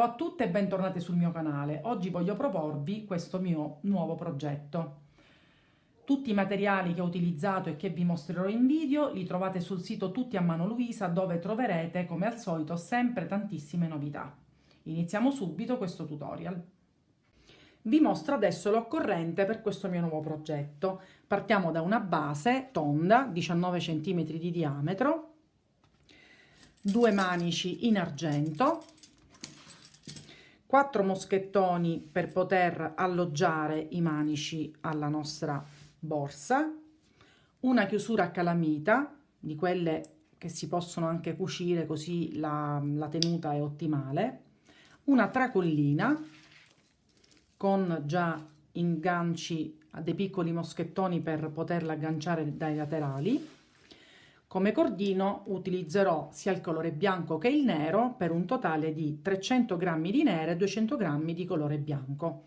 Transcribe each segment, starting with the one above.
Ciao a tutte e bentornate sul mio canale. Oggi voglio proporvi questo mio nuovo progetto. Tutti i materiali che ho utilizzato e che vi mostrerò in video li trovate sul sito Tutti a Mano Luisa, dove troverete, come al solito, sempre tantissime novità. Iniziamo subito questo tutorial. Vi mostro adesso l'occorrente per questo mio nuovo progetto. Partiamo da una base tonda, 19 cm di diametro, due manici in argento, 4 moschettoni per poter alloggiare i manici alla nostra borsa, una chiusura a calamita, di quelle che si possono anche cucire così la tenuta è ottimale, una tracollina con già inganci a dei piccoli moschettoni per poterla agganciare dai laterali. Come cordino utilizzerò sia il colore bianco che il nero per un totale di 300 g di nero e 200 g di colore bianco.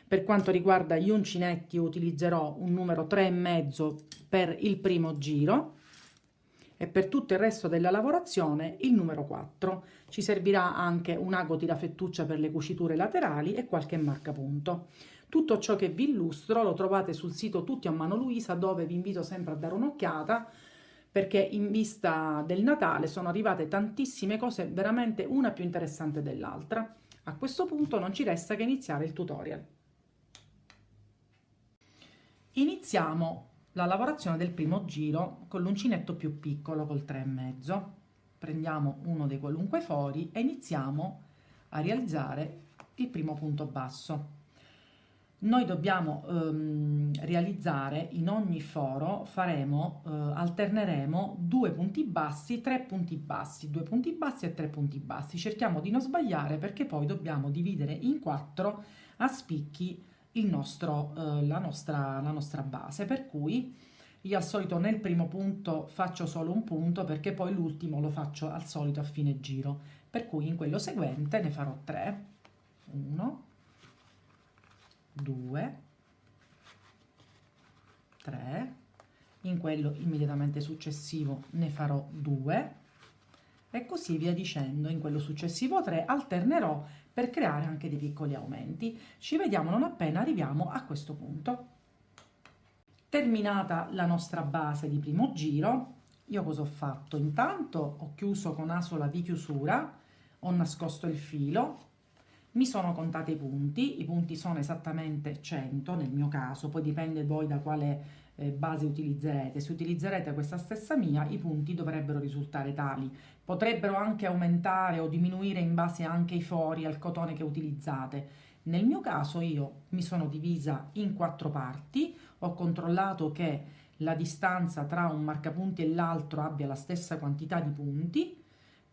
Per quanto riguarda gli uncinetti utilizzerò un numero 3,5 per il primo giro e per tutto il resto della lavorazione il numero 4. Ci servirà anche un ago tira fettuccia per le cuciture laterali e qualche marcapunto. Tutto ciò che vi illustro lo trovate sul sito Tutti a Mano Luisa, dove vi invito sempre a dare un'occhiata, perché in vista del Natale sono arrivate tantissime cose, veramente una più interessante dell'altra. A questo punto non ci resta che iniziare il tutorial. Iniziamo la lavorazione del primo giro con l'uncinetto più piccolo, col 3,5. Prendiamo uno dei qualunque fori e iniziamo a realizzare il primo punto basso. Noi dobbiamo realizzare in ogni foro, alterneremo 2 punti bassi, 3 punti bassi, 2 punti bassi e 3 punti bassi. Cerchiamo di non sbagliare, perché poi dobbiamo dividere in 4 a spicchi la nostra base, per cui io al solito nel primo punto faccio solo un punto, perché poi l'ultimo lo faccio al solito a fine giro, per cui in quello seguente ne farò 3, 1, 2, 3, in quello immediatamente successivo ne farò 2 e così via dicendo. In quello successivo 3 alternerò per creare anche dei piccoli aumenti. Ci vediamo non appena arriviamo a questo punto. Terminata la nostra base di primo giro, io cosa ho fatto? Intanto ho chiuso con asola di chiusura, ho nascosto il filo, mi sono contate i punti sono esattamente 100 nel mio caso, poi dipende voi da quale base utilizzerete. Se utilizzerete questa stessa mia, i punti dovrebbero risultare tali. Potrebbero anche aumentare o diminuire in base anche ai fori, al cotone che utilizzate. Nel mio caso io mi sono divisa in 4 parti, ho controllato che la distanza tra un marcapunti e l'altro abbia la stessa quantità di punti,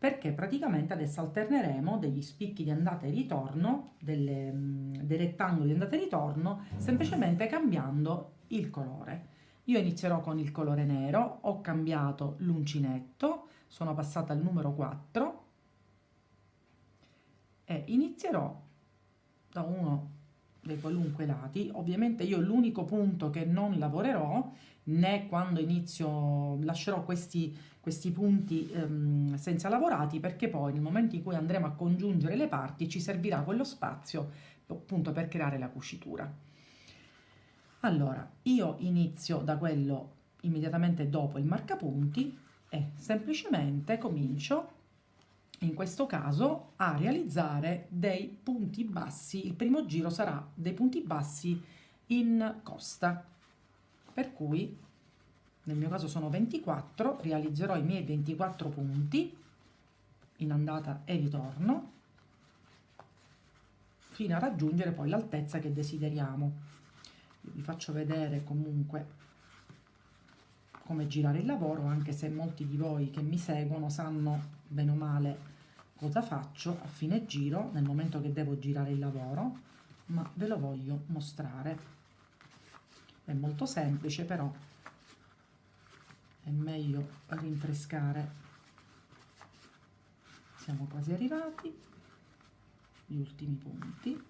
perché praticamente adesso alterneremo degli spicchi di andata e ritorno, dei rettangoli di andata e ritorno, semplicemente cambiando il colore. Io inizierò con il colore nero, ho cambiato l'uncinetto, sono passata al numero 4 e inizierò da uno dei qualunque lati. Ovviamente io l'unico punto che non lavorerò, né quando inizio lascerò questi punti senza lavorati, perché poi nel momento in cui andremo a congiungere le parti ci servirà quello spazio appunto per creare la cucitura. Allora io inizio da quello immediatamente dopo il marcapunti e semplicemente comincio in questo caso a realizzare dei punti bassi. Il primo giro sarà dei punti bassi in costa, per cui nel mio caso sono 24, realizzerò i miei 24 punti in andata e ritorno fino a raggiungere poi l'altezza che desideriamo. Io vi faccio vedere comunque come girare il lavoro, anche se molti di voi che mi seguono sanno bene o male cosa faccio a fine giro nel momento che devo girare il lavoro, ma ve lo voglio mostrare. È molto semplice, però è meglio rinfrescare. Siamo quasi arrivati, gli ultimi punti,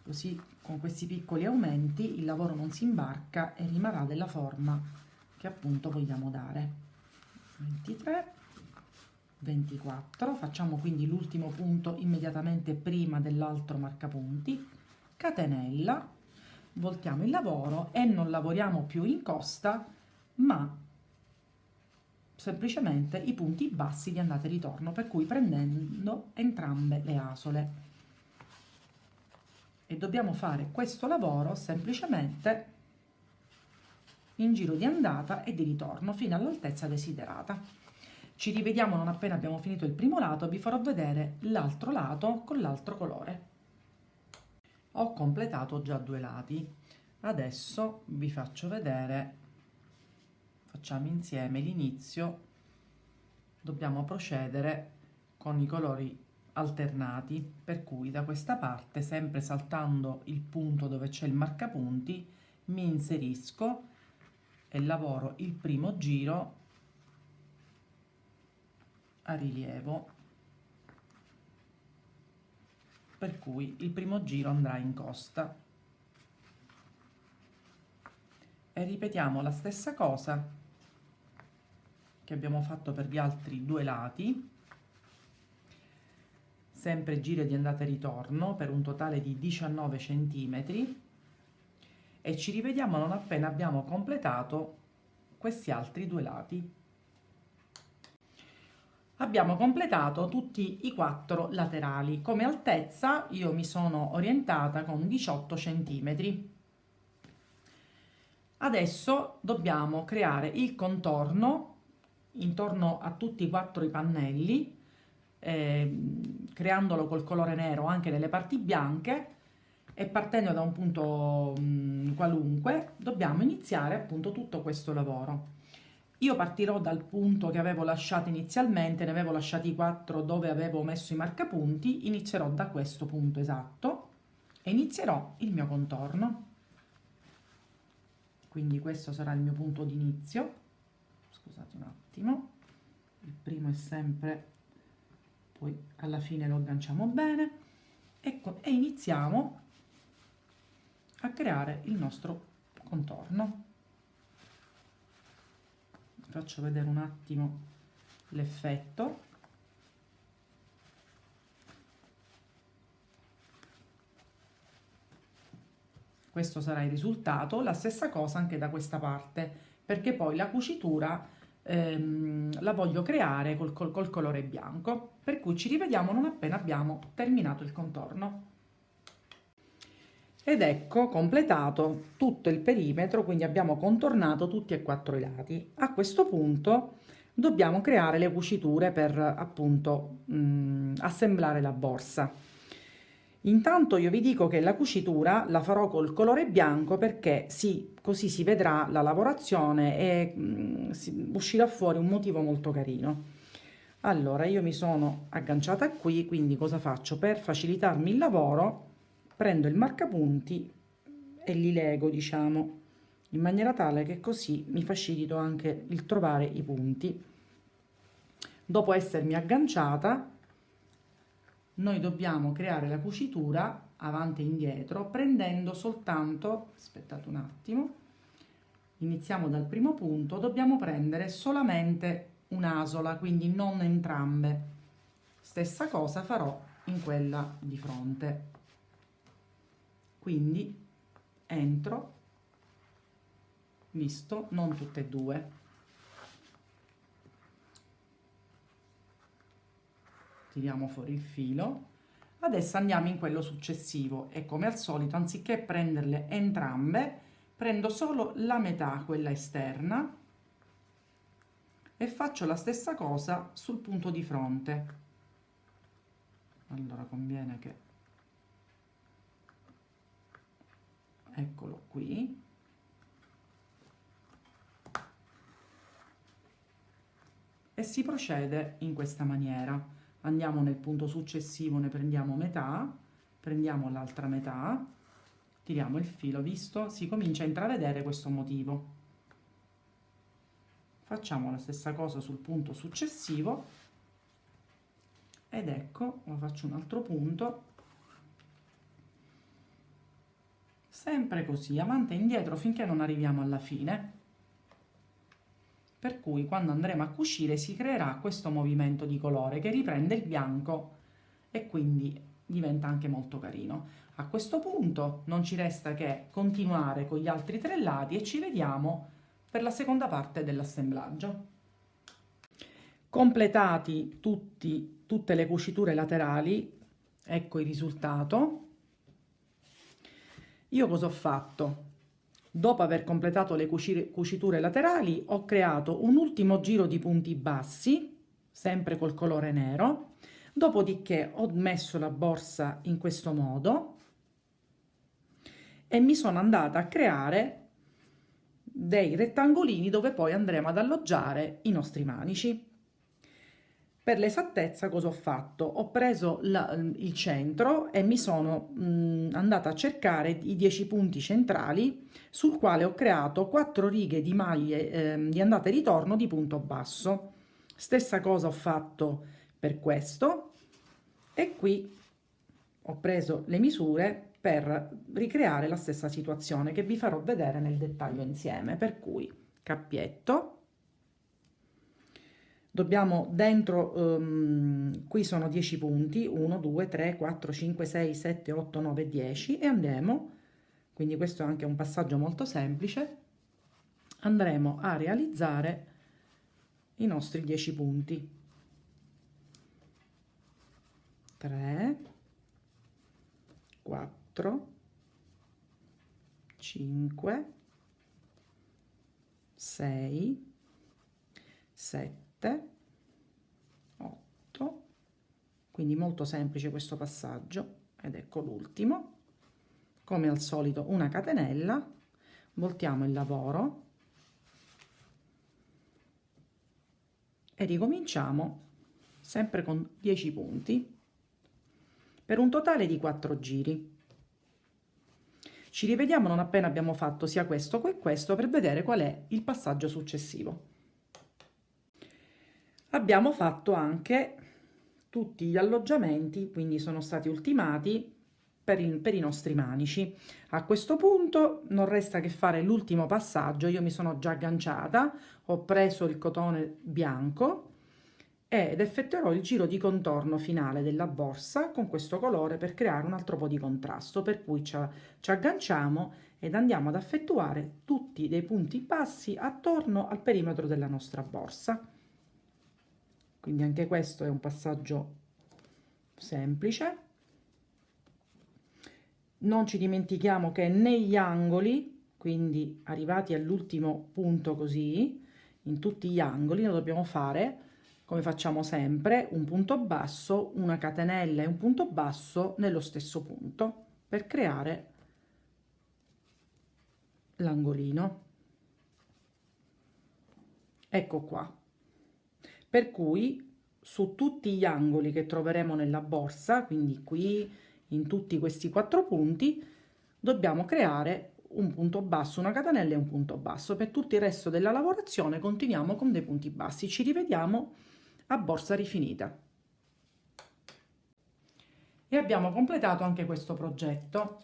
così con questi piccoli aumenti il lavoro non si imbarca e rimarrà della forma che appunto vogliamo dare. 23, 24, facciamo quindi l'ultimo punto immediatamente prima dell'altro marcapunti, catenella, voltiamo il lavoro e non lavoriamo più in costa, ma semplicemente i punti bassi di andata e ritorno, per cui prendendo entrambe le asole. E dobbiamo fare questo lavoro semplicemente in giro di andata e di ritorno fino all'altezza desiderata. Ci rivediamo non appena abbiamo finito il primo lato, vi farò vedere l'altro lato con l'altro colore. Ho completato già 2 lati, adesso vi faccio vedere, facciamo insieme l'inizio, dobbiamo procedere con i colori alternati, per cui da questa parte, sempre saltando il punto dove c'è il marcapunti, mi inserisco e lavoro il primo giro a rilievo, per cui il primo giro andrà in costa e ripetiamo la stessa cosa che abbiamo fatto per gli altri 2 lati, sempre giro di andata e ritorno per un totale di 19 centimetri, e ci rivediamo non appena abbiamo completato questi altri 2 lati. Abbiamo completato tutti i 4 laterali. Come altezza io mi sono orientata con 18 centimetri. Adesso dobbiamo creare il contorno intorno a tutti e 4 i pannelli, creandolo col colore nero anche nelle parti bianche, e partendo da un punto qualunque dobbiamo iniziare appunto tutto questo lavoro. Io partirò dal punto che avevo lasciato inizialmente, ne avevo lasciati 4 dove avevo messo i marcapunti, inizierò da questo punto esatto e inizierò il mio contorno. Quindi questo sarà il mio punto di inizio. Scusate un attimo, il primo è sempre, poi alla fine lo agganciamo bene, ecco, e iniziamo a creare il nostro contorno. Faccio vedere un attimo l'effetto. Questo sarà il risultato, la stessa cosa anche da questa parte, perché poi la cucitura la voglio creare col colore bianco, per cui ci rivediamo non appena abbiamo terminato il contorno. Ed ecco completato tutto il perimetro, quindi abbiamo contornato tutti e 4 i lati. A questo punto dobbiamo creare le cuciture per appunto assemblare la borsa. Intanto io vi dico che la cucitura la farò col colore bianco perché sì, così si vedrà la lavorazione e uscirà fuori un motivo molto carino. Allora io mi sono agganciata qui, quindi cosa faccio? Per facilitarmi il lavoro prendo il marcapunti e li lego, diciamo, in maniera tale che così mi facilito anche il trovare i punti. Dopo essermi agganciata, noi dobbiamo creare la cucitura avanti e indietro prendendo soltanto, aspettate un attimo, iniziamo dal primo punto, dobbiamo prendere solamente un'asola, quindi non entrambe. Stessa cosa farò in quella di fronte. Quindi entro, visto, non tutte e 2. Tiriamo fuori il filo. Adesso andiamo in quello successivo e come al solito, anziché prenderle entrambe, prendo solo la metà, quella esterna, e faccio la stessa cosa sul punto di fronte. Allora conviene che, eccolo qui, e si procede in questa maniera. Andiamo nel punto successivo, ne prendiamo metà, prendiamo l'altra metà, tiriamo il filo, visto? Si comincia a intravedere questo motivo. Facciamo la stessa cosa sul punto successivo ed ecco, faccio un altro punto, sempre così, avanti e indietro finché non arriviamo alla fine. per cui quando andremo a cucire si creerà questo movimento di colore che riprende il bianco e quindi diventa anche molto carino. A questo punto non ci resta che continuare con gli altri 3 lati e ci vediamo per la seconda parte dell'assemblaggio. Completati tutte le cuciture laterali, ecco il risultato. Io cosa ho fatto? Dopo aver completato le cuciture laterali, ho creato un ultimo giro di punti bassi, sempre col colore nero. Dopodiché ho messo la borsa in questo modo e mi sono andata a creare dei rettangolini dove poi andremo ad alloggiare i nostri manici. Per l'esattezza cosa ho fatto? Ho preso il centro e mi sono andata a cercare i 10 punti centrali sul quale ho creato 4 righe di maglie di andata e ritorno di punto basso. Stessa cosa ho fatto per questo e qui ho preso le misure per ricreare la stessa situazione che vi farò vedere nel dettaglio insieme. Per cui cappietto. Dobbiamo dentro, qui sono 10 punti, 1, 2, 3, 4, 5, 6, 7, 8, 9, 10 e andiamo, quindi questo è anche un passaggio molto semplice, andremo a realizzare i nostri 10 punti. 3, 4, 5, 6, 7, 8, quindi molto semplice questo passaggio ed ecco l'ultimo. Come al solito una catenella, voltiamo il lavoro e ricominciamo sempre con 10 punti per un totale di 4 giri. Ci rivediamo non appena abbiamo fatto sia questo che questo per vedere qual è il passaggio successivo. Abbiamo fatto anche tutti gli alloggiamenti, quindi sono stati ultimati per i nostri manici. A questo punto non resta che fare l'ultimo passaggio. Io mi sono già agganciata, ho preso il cotone bianco ed effettuerò il giro di contorno finale della borsa con questo colore per creare un altro po' di contrasto, per cui ci agganciamo ed andiamo ad effettuare tutti dei punti bassi attorno al perimetro della nostra borsa. Quindi anche questo è un passaggio semplice. Non ci dimentichiamo che negli angoli, quindi arrivati all'ultimo punto così, in tutti gli angoli, lo dobbiamo fare come facciamo sempre, un punto basso, una catenella e un punto basso nello stesso punto per creare l'angolino. Ecco qua. Per cui su tutti gli angoli che troveremo nella borsa, quindi qui in tutti questi 4 punti, dobbiamo creare un punto basso, una catenella e un punto basso. Per tutto il resto della lavorazione continuiamo con dei punti bassi. Ci rivediamo a borsa rifinita. E abbiamo completato anche questo progetto.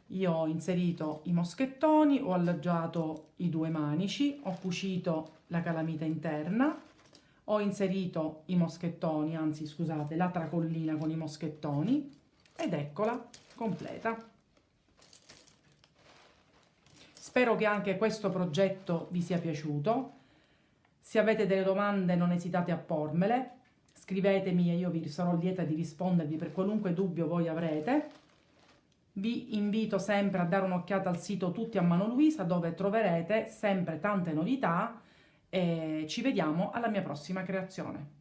Io ho inserito i moschettoni, ho alloggiato i 2 manici, ho cucito la calamita interna, ho inserito i moschettoni, anzi scusate, la tracollina con i moschettoni ed eccola completa. Spero che anche questo progetto vi sia piaciuto. Se avete delle domande non esitate a pormele, scrivetemi e io vi sarò lieta di rispondervi per qualunque dubbio voi avrete. Vi invito sempre a dare un'occhiata al sito Tutti a Mano Luisa dove troverete sempre tante novità e ci vediamo alla mia prossima creazione.